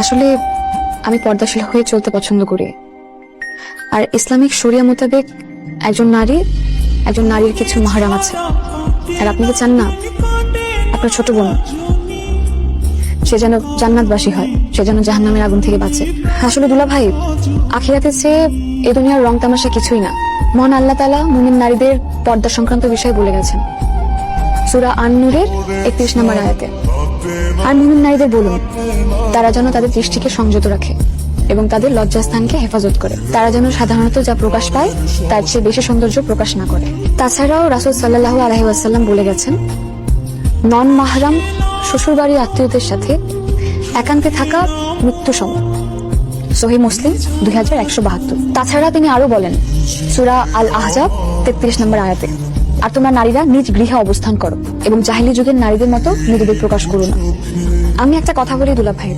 আসলে আমি পর্দাশীল হয়ে চলতে পছন্দ করি, আর ইসলামিক শরিয়া মোতাবেক একজন নারীর কিছু মাহরাম আছে। আর আপনি কি চান না আপনার ছোট বোন সে যেন জান্নাতবাসী হয়, সে যেন জাহান্নামের আগুন থেকে বাঁচে? আসলে দুলা ভাই, আখিরাতের চেয়ে এ দুনিয়ার রং তামাশা কিছুই না। মহান আল্লাহ তাআলা মুমিন নারীদের পর্দা সংক্রান্ত বিষয় বলে গেছেন সূরা আন-নূরের 31 নম্বর আয়াতে। আর মুমিন নারীদের বলুন, তারা যেন তাদের দৃষ্টিকে সংযত রাখে এবং তাদের লজ্জাস্থানকে হেফাজত করে। তারা যেন সাধারণত যা প্রকাশ পায় তার চেয়ে বেশি সৌন্দর্য প্রকাশ না করে। তাছাড়াও রাসূল সাল্লাল্লাহু আলাইহি ওয়াসাল্লাম বলে গেছেন, নন মাহরাম শ্বশুরবাড়ির আত্মীয়দের সাথে একান্তে থাকা মৃত্যু সম। সহিহ মুসলিম 2172। তাছাড়া তিনি আরো বলেন সূরা আল আহজাব 33 নম্বর আয়াতে, আর তোমরা নারীরা নিজ গৃহে অবস্থান করো এবং জাহিলি যুগের নারীদের মতো নিজেদের প্রকাশ করো না। আমি একটা কথা বলি দুলা ভাই,